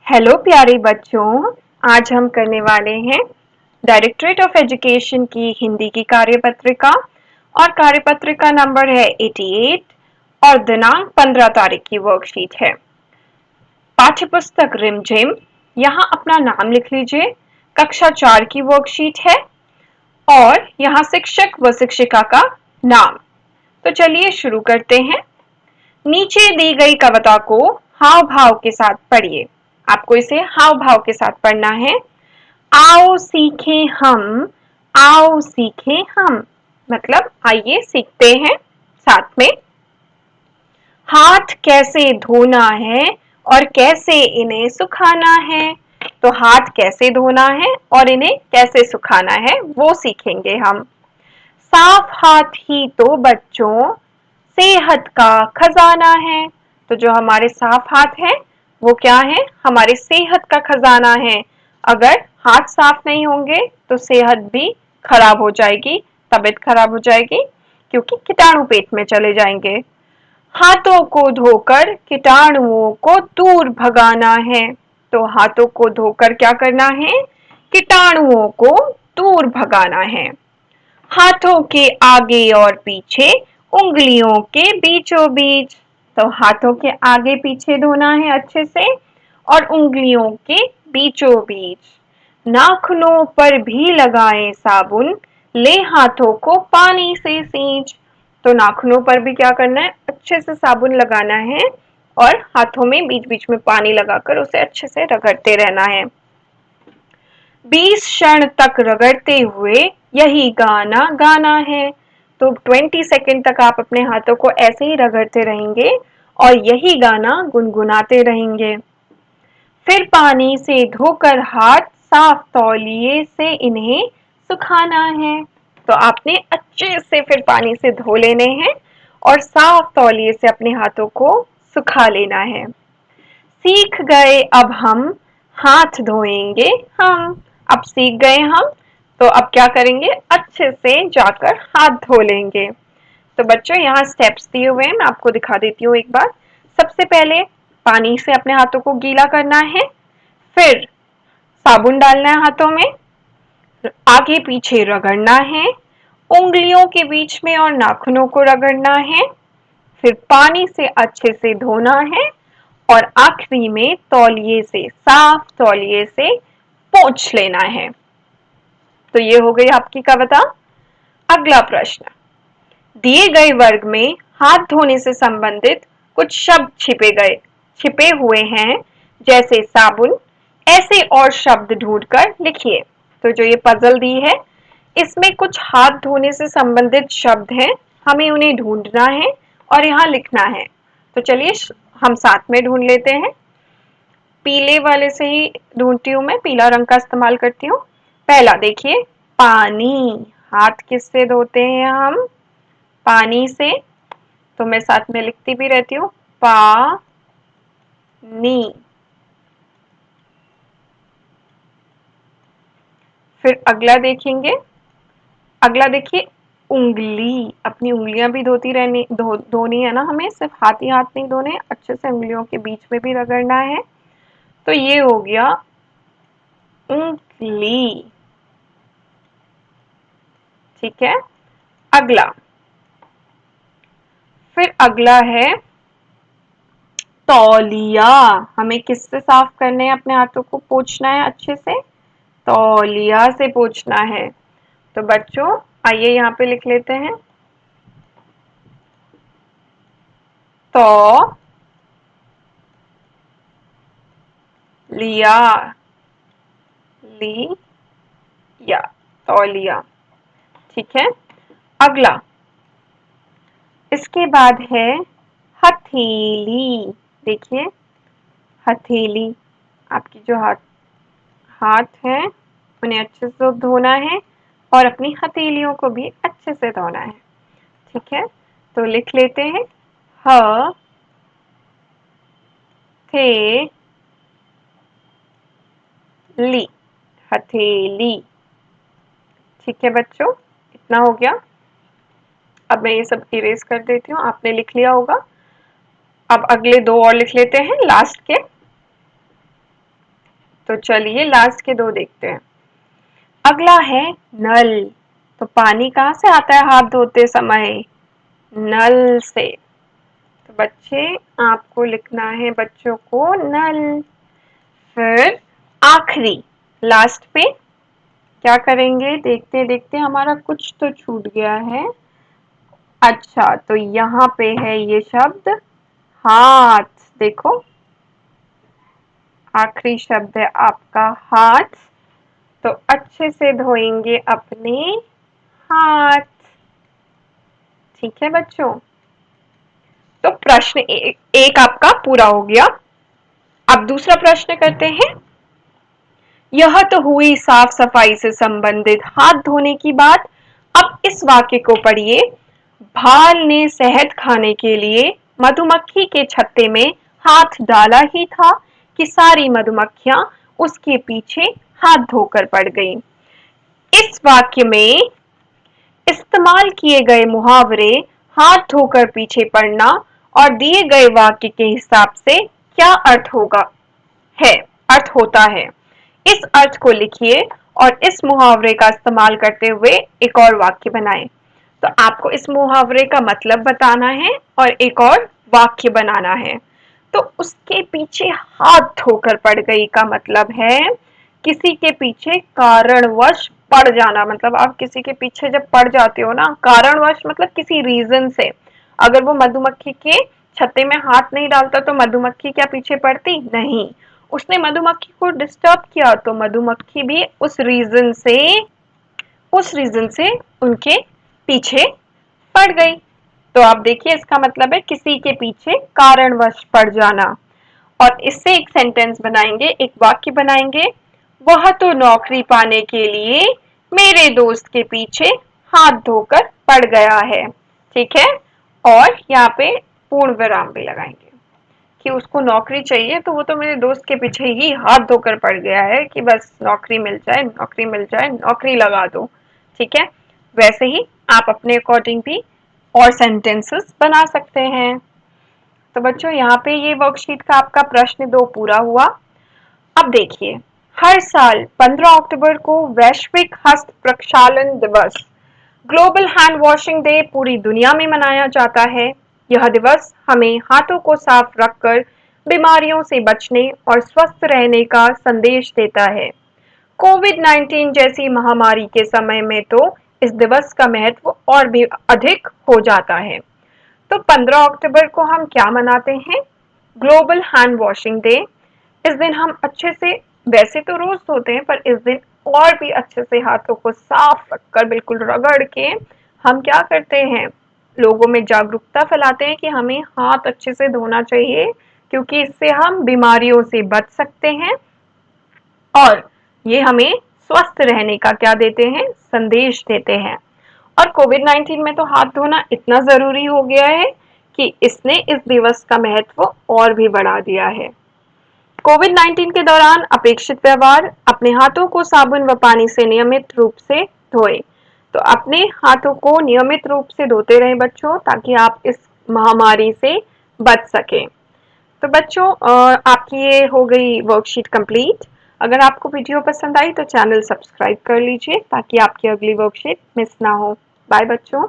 Hello प्यारे बच्चों, आज हम करने वाले हैं डायरेक्टरेट ऑफ एजुकेशन की हिंदी की कार्यपत्रिका और कार्यपत्रिका नंबर है 88 और दिनांक 15 तारीख की वर्कशीट है। पाठ्यपुस्तक रिमझिम, यहाँ अपना नाम लिख लीजिए। कक्षा 4 की वर्कशीट है और यहाँ शिक्षक व शिक्षिका का नाम। तो चलिए शुरू करते हैं। नीचे दी गई कविता को हाव भाव के साथ पढ़िए। आपको इसे हाव भाव के साथ पढ़ना है। आओ सीखें हम, आओ सीखें हम, मतलब आइए सीखते हैं साथ में। हाथ कैसे धोना है और कैसे इन्हें सुखाना है। तो हाथ कैसे धोना है और इन्हें कैसे सुखाना है वो सीखेंगे हम। साफ हाथ ही तो बच्चों सेहत का खजाना है। तो जो हमारे साफ हाथ है वो क्या है? हमारे सेहत का खजाना है। अगर हाथ साफ नहीं होंगे तो सेहत भी खराब हो जाएगी, तबीयत खराब हो जाएगी, क्योंकि कीटाणु पेट में चले जाएंगे। हाथों को धोकर कीटाणुओं को दूर भगाना है। तो हाथों को धोकर क्या करना है? कीटाणुओं को दूर भगाना है। हाथों के आगे और पीछे, उंगलियों के बीचों बीच। तो हाथों के आगे पीछे धोना है अच्छे से और उंगलियों के बीचों बीच। नाखूनों पर भी लगाएं साबुन, ले हाथों को पानी से सींच। तो नाखूनों पर भी क्या करना है? अच्छे से साबुन लगाना है और हाथों में बीच बीच में पानी लगाकर उसे अच्छे से रगड़ते रहना है। 20 क्षण तक रगड़ते हुए यही गाना गाना है। तो 20 सेकंड तक आप अपने हाथों को ऐसे ही रगड़ते रहेंगे और यही गाना गुनगुनाते रहेंगे। फिर पानी से धोकर हाथ साफ तौलिए से इन्हें सुखाना है। तो आपने अच्छे से फिर पानी से धो लेने हैं और साफ तौलिए से अपने हाथों को सुखा लेना है। सीख गए अब हम, हाथ धोएंगे हम। अब सीख गए हम, तो अब क्या करेंगे? अच्छे से जाकर हाथ धो लेंगे। तो बच्चों यहाँ स्टेप्स दिए हुए हैं, मैं आपको दिखा देती हूँ एक बार। सबसे पहले पानी से अपने हाथों को गीला करना है, फिर साबुन डालना है हाथों में, आगे पीछे रगड़ना है, उंगलियों के बीच में और नाखूनों को रगड़ना है, फिर पानी से अच्छे से धोना है और आखिरी में तौलिए से, साफ तौलिए से पोंछ लेना है। तो ये हो गई आपकी कविता। अगला प्रश्न, दिए गए वर्ग में हाथ धोने से संबंधित कुछ शब्द छिपे हुए हैं, जैसे साबुन। ऐसे और शब्द ढूंढकर लिखिए। तो जो ये पजल दी है इसमें कुछ हाथ धोने से संबंधित शब्द हैं, हमें उन्हें ढूंढना है और यहाँ लिखना है। तो चलिए हम साथ में ढूंढ लेते हैं। पीले वाले से ही ढूंढती हूँ, मैं पीला रंग का इस्तेमाल करती हूँ। पहला देखिए, पानी। हाथ किससे धोते हैं हम? पानी से। तो मैं साथ में लिखती भी रहती हूँ, पा नी। फिर अगला देखेंगे, अगला देखिए, उंगली। अपनी उंगलियां भी धोनी है ना हमें, सिर्फ हाथ ही हाथ नहीं धोने, अच्छे से उंगलियों के बीच में भी रगड़ना है। तो ये हो गया उंगली। ठीक है, अगला, फिर अगला है तौलिया। हमें किससे साफ करने हैं? अपने हाथों को पोंछना है अच्छे से, तौलिया से पोंछना है। तो बच्चों आइए यहाँ पे लिख लेते हैं, तो लिया, लिया, तौलिया। ठीक है, अगला, इसके बाद है हथेली। देखिए, हथेली। आपकी जो हाथ है उन्हें अच्छे से धोना है और अपनी हथेलियों को भी अच्छे से धोना है। ठीक है, तो लिख लेते हैं, ह थे ली, हथेली। ठीक है बच्चों, इतना हो गया। अब मैं ये सब इरेज कर देती हूँ, आपने लिख लिया होगा। अब अगले दो और लिख लेते हैं लास्ट के। तो चलिए लास्ट के दो देखते हैं। अगला है नल। तो पानी कहाँ से आता है हाथ धोते समय? नल से। तो बच्चे आपको लिखना है बच्चों को नल। फिर आखिरी लास्ट पे क्या करेंगे? देखते देखते हमारा कुछ तो छूट गया है। अच्छा, तो यहाँ पे है ये शब्द हाथ। देखो, आखिरी शब्द है आपका हाथ। तो अच्छे से धोएंगे अपने हाथ। ठीक है बच्चों, तो प्रश्न एक आपका पूरा हो गया। अब दूसरा प्रश्न करते हैं। यह तो हुई साफ सफाई से संबंधित हाथ धोने की बात। अब इस वाक्य को पढ़िए। भाल ने शहद खाने के लिए मधुमक्खी के छत्ते में हाथ डाला ही था कि सारी मधुमक्खियां उसके पीछे हाथ धोकर पड़ गईं। इस वाक्य में इस्तेमाल किए गए मुहावरे हाथ धोकर पीछे पड़ना और दिए गए वाक्य के हिसाब से क्या अर्थ होता है। इस अर्थ को लिखिए और इस मुहावरे का इस्तेमाल करते हुए एक और वाक्य बनाएं। तो आपको इस मुहावरे का मतलब बताना है और एक और वाक्य बनाना है। तो उसके पीछे हाथ धोकर पड़ गई का मतलब है किसी के पीछे कारणवश पड़ जाना। मतलब आप किसी के पीछे जब पड़ जाते हो ना, कारणवश मतलब किसी रीजन से। अगर वो मधुमक्खी के छत्ते में हाथ नहीं डालता तो मधुमक्खी क्या पीछे पड़ती? नहीं। उसने मधुमक्खी को डिस्टर्ब किया तो मधुमक्खी भी उस रीजन से उनके पीछे पड़ गई। तो आप देखिए, इसका मतलब है किसी के पीछे कारणवश पड़ जाना। और इससे एक सेंटेंस बनाएंगे, एक वाक्य बनाएंगे। वह तो नौकरी पाने के लिए मेरे दोस्त के पीछे हाथ धोकर पड़ गया है। ठीक है, और यहाँ पे पूर्ण विराम भी लगाएंगे कि उसको नौकरी चाहिए तो वो तो मेरे दोस्त के पीछे ही हाथ धोकर पड़ गया है कि बस नौकरी मिल जाए, नौकरी मिल जाए, नौकरी लगा दो। ठीक है, वैसे ही आप अपने अकॉर्डिंग भी और सेंटेंसेस बना सकते हैं। तो बच्चों, यहाँ पे ये वर्कशीट का आपका प्रश्न 2 पूरा हुआ। अब देखिए, हर साल 15 अक्टूबर को वैश्विक हस्त प्रक्षालन दिवस ग्लोबल हैंड वॉशिंग डे पूरी दुनिया में मनाया जाता है। यह दिवस हमें हाथों को साफ रखकर बीमारियों से बचने और स्वस्थ रहने का संदेश देता है। कोविड-19 जैसी महामारी के समय में तो इस दिवस का महत्व और भी अधिक हो जाता है। तो 15 अक्टूबर को हम क्या मनाते हैं? Global hand washing day. इस दिन हम अच्छे से, वैसे तो रोज धोते हैं, पर इस दिन और भी अच्छे से हाथों को साफ रखकर, बिल्कुल रगड़ के हम क्या करते हैं? लोगों में जागरूकता फैलाते हैं कि हमें हाथ अच्छे से धोना चाहिए, क्योंकि इससे हम बीमारियों से बच सकते हैं और ये हमें स्वस्थ रहने का क्या देते हैं? संदेश देते हैं। और कोविड-19 में तो हाथ धोना इतना जरूरी हो गया है कि इसने इस दिवस का महत्व और भी बढ़ा दिया है। कोविड-19 के दौरान अपेक्षित व्यवहार: अपने हाथों को साबुन व पानी से नियमित रूप से धोएं। तो अपने हाथों को नियमित रूप से धोते रहें बच्चों, ताकि आप इस महामारी से बच सकें। तो बच्चों, आपकी ये हो गई वर्कशीट कंप्लीट। अगर आपको वीडियो पसंद आई तो चैनल सब्सक्राइब कर लीजिए ताकि आपकी अगली वर्कशीट मिस ना हो। बाय बच्चों।